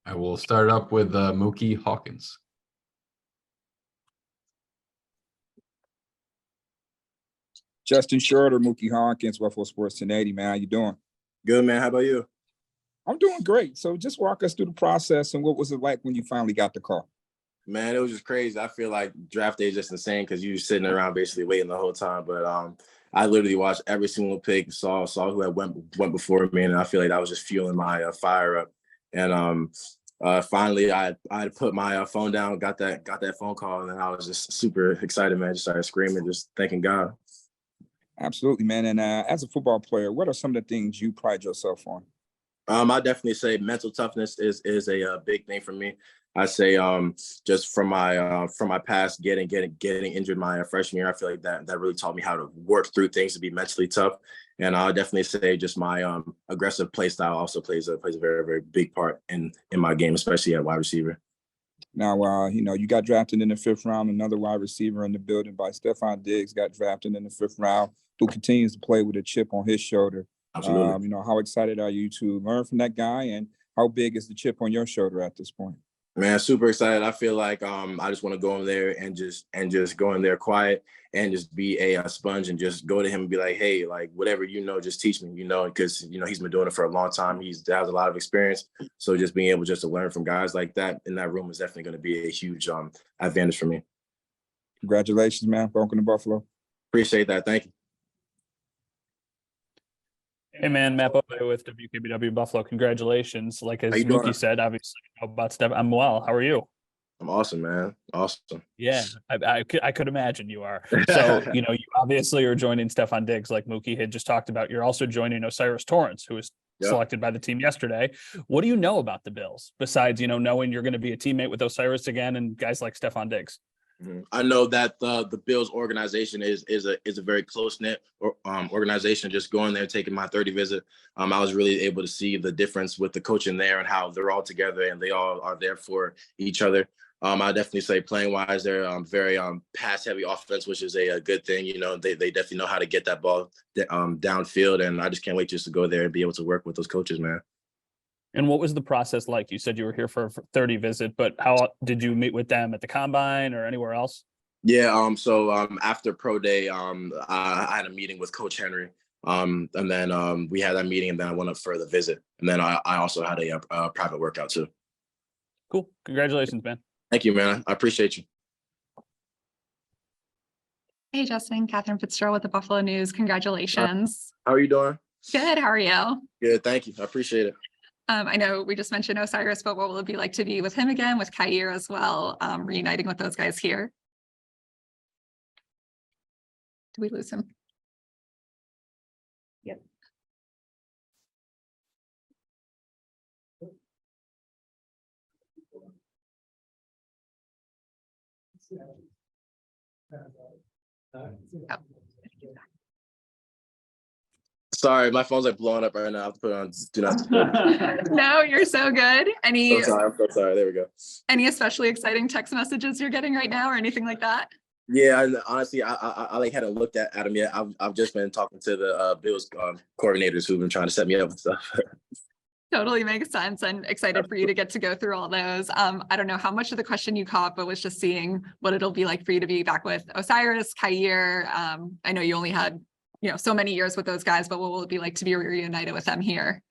I will start up with Mookie Hawkins. Justin Shorter, Mookie Hawkins, Buffalo Sports 1080, man. How you doing? Good, man. How about you? I'm doing great. So just walk us through the process and what was it like when you finally got the call? Man, it was just crazy. I feel like draft day is just insane because you're sitting around basically waiting the whole time. But I literally watched every single pick, saw who had went before me, and I feel like that was just fueling my fire up. And finally, I put my phone down, got that phone call, and I was just super excited, man. Just started screaming, just thanking God. Absolutely, man. And as a football player, what are some of the things you pride yourself on? I definitely say mental toughness is a big thing for me. I say just from my past getting injured my freshman year, I feel like that really taught me how to work through things to be mentally tough. And I'll definitely say just my aggressive play style also plays a very, very big part in my game, especially at wide receiver. Now, you got drafted in the 5th round. Another wide receiver in the building by Stefon Diggs got drafted in the 5th round, who continues to play with a chip on his shoulder. Absolutely. How excited are you to learn from that guy, and how big is the chip on your shoulder at this point? Man, super excited. I feel like I just want to go in there and just go in there quiet and just be a sponge and just go to him and be like, hey, like whatever just teach me, because he's been doing it for a long time. He has a lot of experience. So just being able just to learn from guys like that in that room is definitely going to be a huge advantage for me. Congratulations, man. Welcome to Buffalo. Appreciate that. Thank you. Hey man, Matt Bovey with WKBW Buffalo. Congratulations. Like as Mookie said, obviously about Steph. I'm well. How are you? I'm awesome, man. Awesome. Yeah, I could imagine you are. So, you obviously are joining Stefon Diggs, like Mookie had just talked about. You're also joining Osiris Torrance, who was selected by the team yesterday. What do you know about the Bills besides, knowing you're going to be a teammate with Osiris again and guys like Stefon Diggs? I know that the Bills organization is a very close-knit organization. Just going there, taking my 30 visit, I was really able to see the difference with the coaching there and how they're all together and they all are there for each other. I definitely say playing-wise, they're very pass-heavy offense, which is a good thing. They definitely know how to get that ball downfield, and I just can't wait just to go there and be able to work with those coaches, man. And what was the process like? You said you were here for a 30 visit, but how did you meet with them at the combine or anywhere else? Yeah. So after pro day, I had a meeting with Coach Henry. And then we had that meeting, and then I went up for the visit. And then I also had a private workout too. Cool. Congratulations, man. Thank you, man. I appreciate you. Hey, Justin, Catherine Fitzgerald with the Buffalo News. Congratulations. How are you doing? Good. How are you? Good. Thank you. I appreciate it. I know we just mentioned Osiris, but what will it be like to be with him again, with Kaiir as well, reuniting with those guys here? Did we lose him? Yep. Oh. Sorry, my phone's like blowing up right now. I have to put it on do not. No, you're so good. I'm so sorry. There we go. Any especially exciting text messages you're getting right now or anything like that? Yeah, honestly, I like hadn't looked at them yet. I've just been talking to the Bills coordinators who've been trying to set me up and stuff. Totally makes sense, and excited for you to get to go through all those. I don't know how much of the question you caught, but was just seeing what it'll be like for you to be back with Osiris, Kaiir. I know you only had so many years with those guys, but what will it be like to be reunited with them here?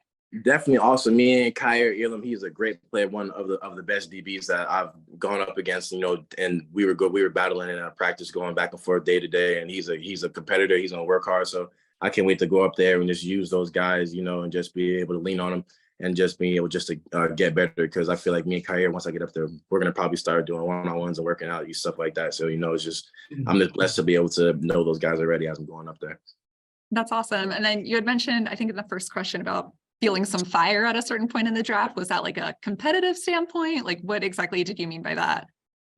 Definitely awesome. Me and Kaiir, Elam, he's a great player, one of the best DBs that I've gone up against, and we were good. We were battling in practice, going back and forth day to day, and he's a competitor. He's gonna work hard. So I can't wait to go up there and just use those guys, and just be able to lean on them and just being able just to get better, because I feel like me and Kaiir, once I get up there, we're gonna probably start doing one-on-ones and working out, stuff like that. So it's just I'm just blessed to be able to know those guys already as I'm going up there. That's awesome. And then you had mentioned, I think in the first question, about feeling some fire at a certain point in the draft. Was that like a competitive standpoint? Like what exactly did you mean by that?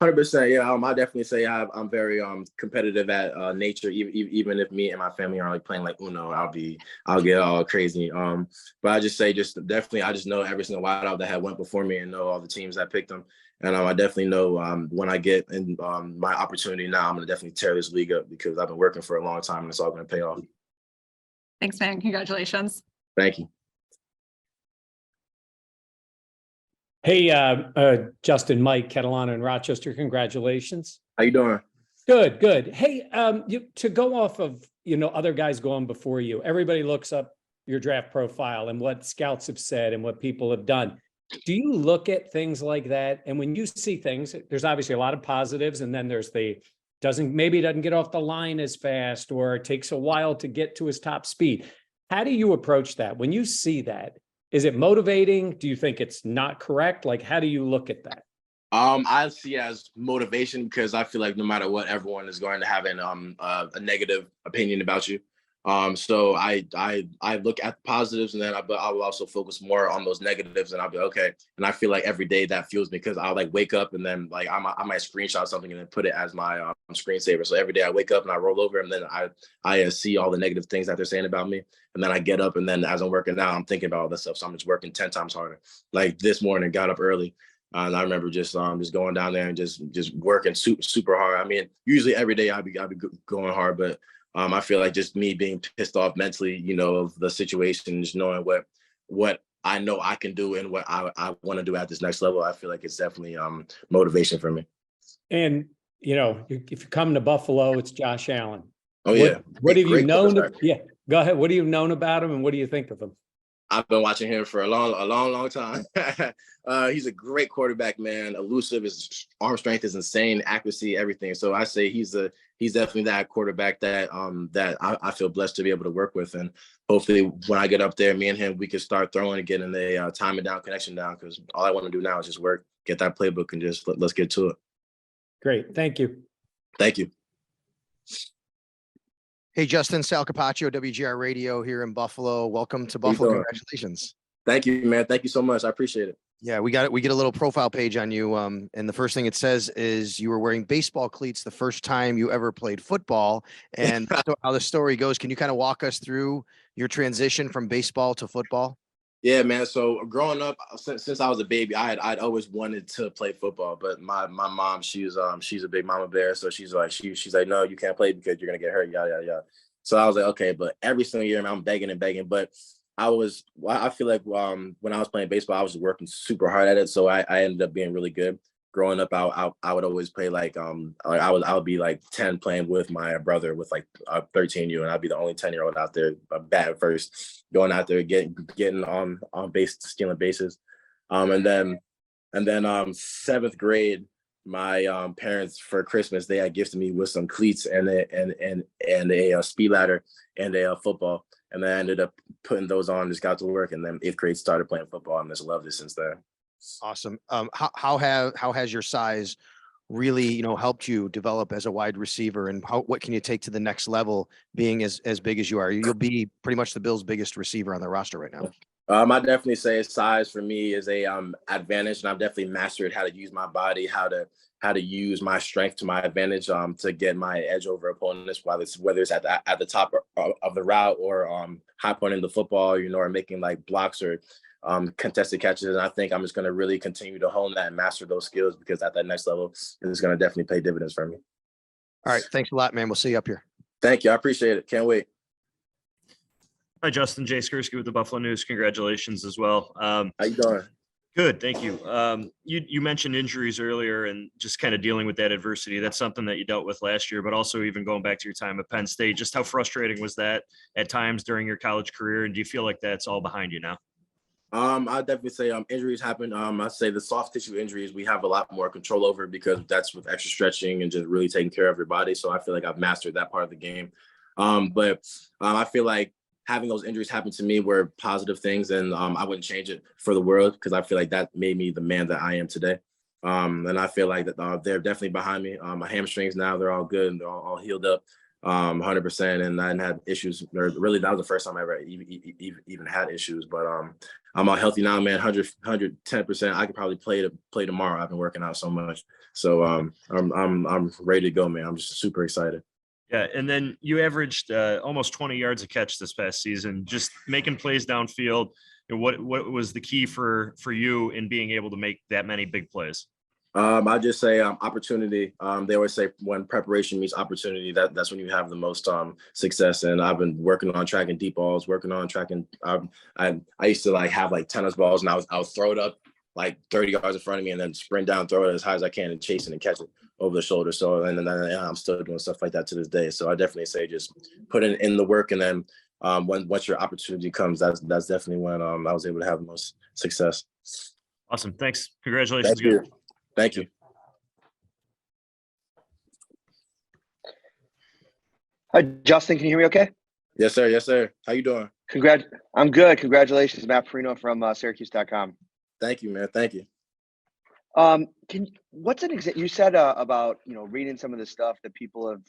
100%. Yeah, I definitely say I'm very competitive at nature. Even if me and my family are like playing like Uno, I'll get all crazy. But I just say definitely I just know every single wideout that had went before me and know all the teams that picked them. And I definitely know when I get in my opportunity now, I'm gonna definitely tear this league up, because I've been working for a long time and it's all gonna pay off. Thanks, man. Congratulations. Thank you. Hey, Justin, Mike, Catalana, and Rochester, congratulations. How you doing? Good, good. Hey, to go off of, other guys going before you, everybody looks up your draft profile and what scouts have said and what people have done. Do you look at things like that? And when you see things, there's obviously a lot of positives, and then there's doesn't get off the line as fast, or it takes a while to get to his top speed. How do you approach that? When you see that, is it motivating? Do you think it's not correct? Like, how do you look at that? I see it as motivation, because I feel like no matter what, everyone is going to have a negative opinion about you. So I look at the positives, and then I will also focus more on those negatives, and I'll be okay. And I feel like every day that fuels me, because I'll like wake up and then like I might screenshot something and then put it as my screensaver. So every day I wake up and I roll over, and then I see all the negative things that they're saying about me, and then I get up, and then as I'm working out, I'm thinking about all this stuff. So I'm just working 10 times harder. Like this morning, got up early. And I remember just going down there and just working super hard. I mean, usually every day I'll be going hard, but I feel like just me being pissed off mentally, of the situation, just knowing what I know I can do and what I want to do at this next level. I feel like it's definitely motivation for me. And, if you come to Buffalo, it's Josh Allen. Oh, yeah. What have you known? Yeah, go ahead. What have you known about him, and what do you think of him? I've been watching him for a long time. He's a great quarterback, man. Elusive, his arm strength is insane, accuracy, everything. So I say he's definitely that quarterback that I feel blessed to be able to work with. And hopefully when I get up there, me and him, we can start throwing and getting the timing down, connection down, because all I want to do now is just work, get that playbook, and just let's get to it. Great. Thank you. Thank you. Hey, Justin, Sal Capaccio, WGR Radio here in Buffalo. Welcome to Buffalo. Congratulations. Thank you, man. Thank you so much. I appreciate it. Yeah, we get a little profile page on you. And the first thing it says is you were wearing baseball cleats the first time you ever played football. And how the story goes, can you kind of walk us through your transition from baseball to football? Yeah, man. So growing up, since I was a baby, I'd always wanted to play football, but my mom, she's a big mama bear, so she's like no, you can't play because you're gonna get hurt, yada yada yada. So I was like, okay, but every single year, man, I'm begging, but I feel like when I was playing baseball, I was working super hard at it, so I ended up being really good. Growing up, I would always play like I would be like 10 playing with my brother with like 13U, and I'd be the only 10-year-old out there batting first, going out there getting on base, stealing bases, and then 7th grade, my parents for Christmas they had gifted me with some cleats and a speed ladder and a football, and then I ended up putting those on, just got to work, and then 8th grade started playing football, and just loved it since then. Awesome. How has your size really, helped you develop as a wide receiver, and what can you take to the next level being as big as you are? You'll be pretty much the Bills' biggest receiver on the roster right now. I definitely say size for me is a advantage, and I've definitely mastered how to use my body, how to use my strength to my advantage to get my edge over opponents, whether it's at the top of the route or high pointing the football, or making like blocks or contested catches. And I think I'm just going to really continue to hone that and master those skills, because at that next level, it's going to definitely pay dividends for me. All right. Thanks a lot, man. We'll see you up here. Thank you. I appreciate it. Can't wait. Hi, Justin. Jay Skursky with the Buffalo News. Congratulations as well. How you doing? Good. Thank you. You mentioned injuries earlier and just kind of dealing with that adversity. That's something that you dealt with last year, but also even going back to your time at Penn State. Just how frustrating was that at times during your college career? And do you feel like that's all behind you now? I definitely say injuries happen. I say the soft tissue injuries we have a lot more control over, because that's with extra stretching and just really taking care of your body. So I feel like I've mastered that part of the game. But I feel like having those injuries happen to me were positive things, and I wouldn't change it for the world, because I feel like that made me the man that I am today. And I feel like that they're definitely behind me. My hamstrings now, they're all good and they're all healed up 100%. And I didn't have issues. Really, that was the first time I ever even had issues. But I'm all healthy now, man. 110%. I could probably play tomorrow. I've been working out so much. So I'm ready to go, man. I'm just super excited. Yeah, and then you averaged almost 20 yards a catch this past season, just making plays downfield. And what was the key for you in being able to make that many big plays? I just say opportunity. They always say when preparation meets opportunity, that's when you have the most success. And I've been working on tracking deep balls, working on tracking. I used to like have like tennis balls, and I would throw it up like 30 yards in front of me and then sprint down, throw it as high as I can and chase it and catch it over the shoulder. So, and then I'm still doing stuff like that to this day. So I definitely say just put in the work. And then once your opportunity comes, that's definitely when I was able to have the most success. Awesome. Thanks. Congratulations. Thank you. Thank you. Hi, Justin. Can you hear me okay? Yes, sir. Yes, sir. How you doing? I'm good. Congratulations, Matt Perino from Syracuse.com. Thank you, man. Thank you. What's an example? You said about, reading some of the stuff that people have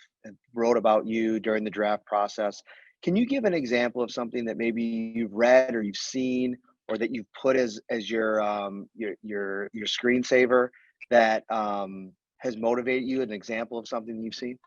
wrote about you during the draft process. Can you give an example of something that maybe you've read or you've seen or that you've put as your screensaver that has motivated you? An example of something you've seen?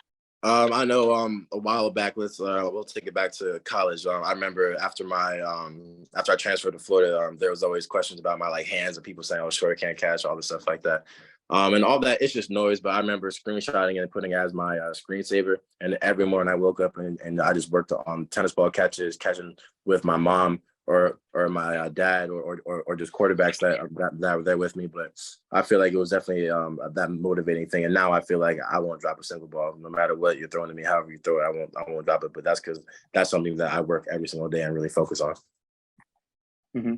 I know a while back, we'll take it back to college. I remember after I transferred to Florida, there was always questions about my hands and people saying, "Oh, short, can't catch," all this stuff like that. And all that, it's just noise. But I remember screenshotting and putting it as my screensaver. And every morning I woke up and I just worked on tennis ball catches, catching with my mom or my dad or just quarterbacks that were there with me. But I feel like it was definitely that motivating thing. And now I feel like I won't drop a single ball, no matter what you're throwing at me. However you throw it, I won't drop it. But that's because that's something that I work every single day and really focus on. Mm-hmm.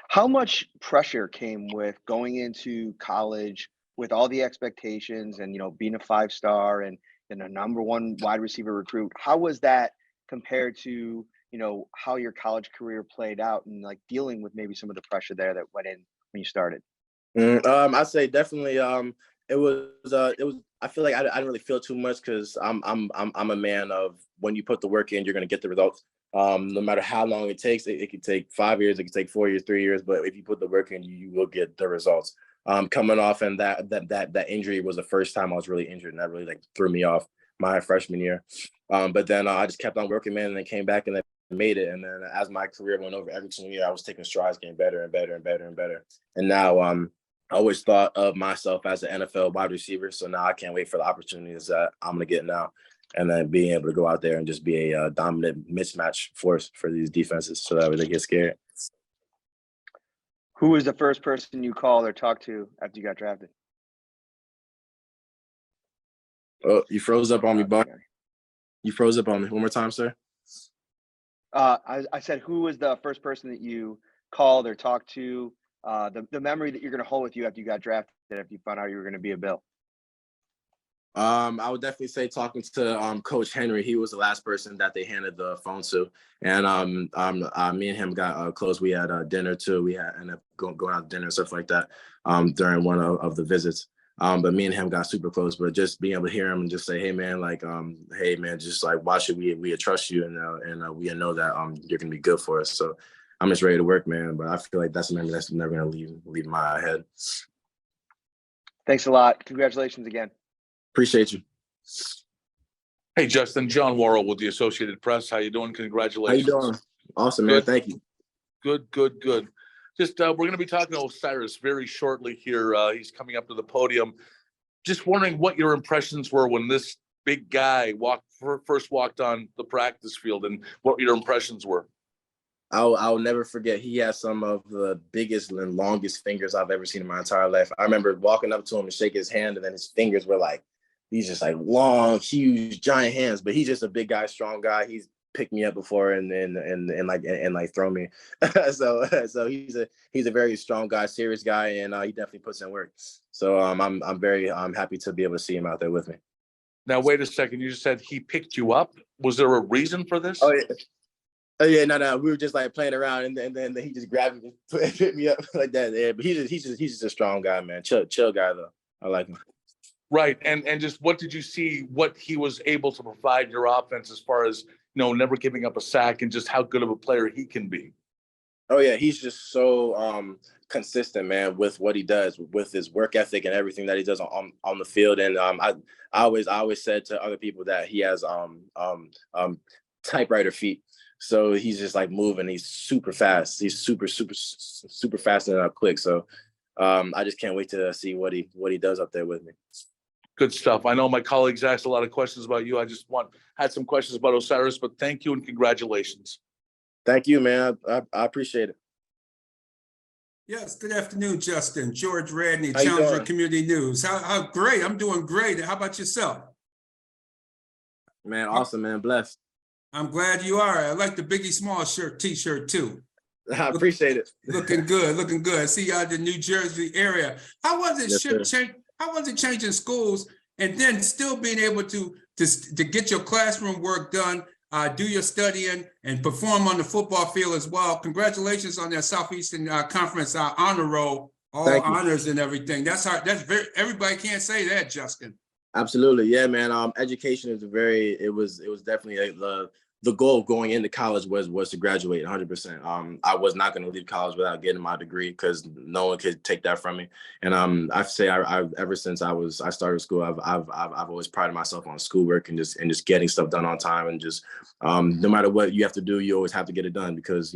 How much pressure came with going into college with all the expectations and being a 5-star and a #1 wide receiver recruit? How was that compared to how your college career played out and dealing with maybe some of the pressure there that went in when you started? I'd say definitely it was I feel like I didn't really feel too much because I'm a man of when you put the work in, you're gonna get the results. No matter how long it takes, it could take 5 years, it could take 4 years, 3 years, but if you put the work in, you will get the results. Coming off and that injury was the first time I was really injured, and that really threw me off my freshman year. But then I just kept on working, man, and then came back and then made it. And then as my career went over every single year, I was taking strides, getting better and better and better and better. And now I always thought of myself as an NFL wide receiver. So now I can't wait for the opportunities that I'm gonna get now. And then being able to go out there and just be a dominant mismatch force for these defenses so that way they get scared. Who was the first person you called or talked to after you got drafted? Oh, you froze up on me, Buck. You froze up on me. One more time, sir. I said, who was the first person that you called or talked to? The memory that you're going to hold with you after you got drafted, after you found out you were going to be a Bill. I would definitely say talking to Coach Henry. He was the last person that they handed the phone to, and me and him got close. We had dinner too. We had ended up going out to dinner and stuff like that during one of the visits. But me and him got super close. But just being able to hear him and just say, "Hey man, hey man, just why should we trust you and we know that you're gonna be good for us." So I'm just ready to work, man. But I feel like that's a memory that's never gonna leave my head. Thanks a lot. Congratulations again. Appreciate you. Hey, Justin, John Worrell with the Associated Press. How you doing? Congratulations. How you doing? Awesome, man. Good. Thank you. Good. Just we're going to be talking to Osiris very shortly here. He's coming up to the podium. Just wondering what your impressions were when this big guy first walked on the practice field and what your impressions were. I'll never forget. He has some of the biggest and longest fingers I've ever seen in my entire life. I remember walking up to him and shaking his hand, and then his fingers were these just long, huge, giant hands. But he's just a big guy, strong guy. He's picked me up before and thrown me. so he's a very strong guy, serious guy, and he definitely puts in work. So I'm very happy to be able to see him out there with me. Now wait a second. You just said he picked you up. Was there a reason for this? Oh yeah. Oh yeah, no. We were just playing around, and then he just grabbed me and picked me up like that. Yeah, but he's just a strong guy, man. Chill guy though. I like him. Right, and just what did you see? What he was able to provide your offense as far as never giving up a sack and just how good of a player he can be. Oh yeah, he's just so consistent, man, with what he does, with his work ethic and everything that he does on the field. And I always said to other people that he has typewriter feet. So he's just moving. He's super fast. He's super fast and quick. So I just can't wait to see what he does up there with me. Good stuff. I know my colleagues asked a lot of questions about you. I just had some questions about Osiris, but thank you and congratulations. Thank you, man. I appreciate it. Yes, good afternoon, Justin. George Radney, How you Challenger doing? Community News. How great? I'm doing great. How about yourself? Man, awesome, man. Blessed. I'm glad you are. I like the Biggie Small t-shirt too. I appreciate it. Looking good, looking good. I see you out in the New Jersey area. How was it how was it changing schools and then still being able to get your classroom work done, do your studying and perform on the football field as well? Congratulations on that Southeastern Conference honor roll, all honors and everything. That's everybody can't say that, Justin. Absolutely. Yeah, man. Education is it was definitely the goal going into college was to graduate 100%. I was not going to leave college without getting my degree because no one could take that from me. And I say I ever since I started school, I've always prided myself on schoolwork and just getting stuff done on time and just no matter what you have to do, you always have to get it done because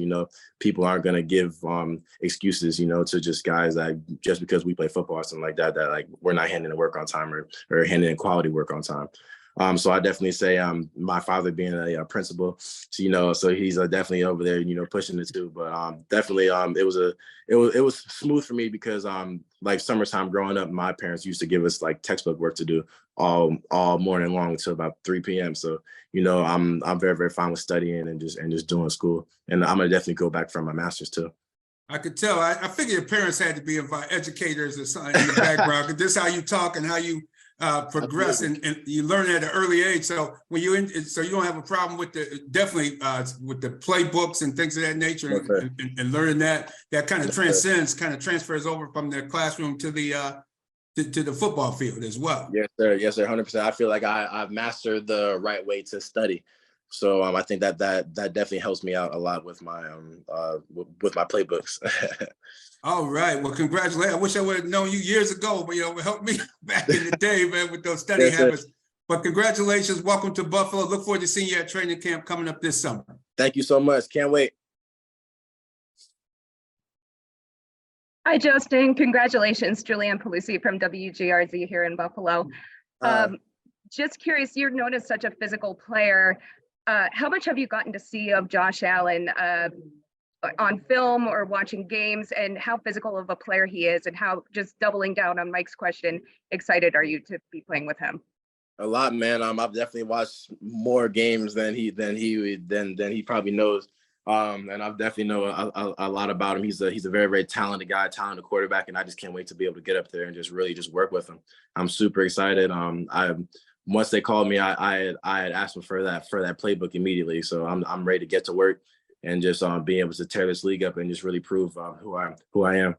people aren't going to give excuses to just guys that just because we play football or something like that like we're not handing the work on time or handing in quality work on time. So I definitely say my father being a principal, so he's definitely over there, pushing it too. But definitely it was smooth for me because like summertime growing up, my parents used to give us like textbook work to do all morning long until about 3 p.m. So I'm very, very fine with studying and just doing school. And I'm gonna definitely go back for my master's too. I could tell. I figured your parents had to be educators or something in the background. Because this is how you talk and how you progress and you learn at an early age. So when so you don't have a problem with with the playbooks and things of that nature and learning that kind of transfers over from the classroom to the football field as well. Yes, sir. 100%. I feel like I've mastered the right way to study. So I think that definitely helps me out a lot with my playbooks. All right. Well, congratulations. I wish I would have known you years ago, but it helped me back in the day, man, with those study habits. But congratulations. Welcome to Buffalo. Look forward to seeing you at training camp coming up this summer. Thank you so much. Can't wait. Hi, Justin. Congratulations. Julianne Pelusi from WGRZ here in Buffalo. Just curious, you're known as such a physical player. How much have you gotten to see of Josh Allen on film or watching games, and how physical of a player he is, and how, just doubling down on Mike's question, excited are you to be playing with him? A lot, man. I've definitely watched more games than he probably knows. And I've definitely know a lot about him. He's a very, very talented guy, talented quarterback, and I just can't wait to be able to get up there and just really work with him. I'm super excited. Once they called me, I had asked them for that playbook immediately. So I'm ready to get to work and just being able to tear this league up and just really prove who I am.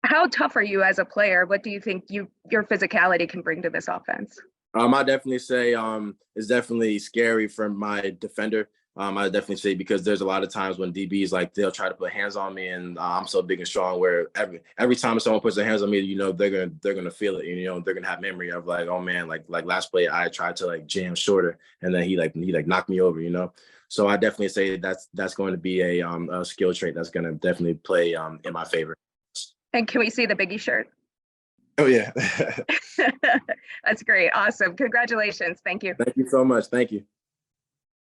How tough are you as a player? What do you think your physicality can bring to this offense? I definitely say it's definitely scary for my defender. I definitely say because there's a lot of times when DBs they'll try to put hands on me, and I'm so big and strong where every time someone puts their hands on me, they're gonna feel it. They're gonna have memory of oh man, like last play I tried to jam shorter, and then he knocked me over. So I definitely say that's going to be a skill trait that's gonna definitely play in my favor. And can we see the Biggie shirt? Oh yeah. That's great. Awesome. Congratulations. Thank you. Thank you so much. Thank you.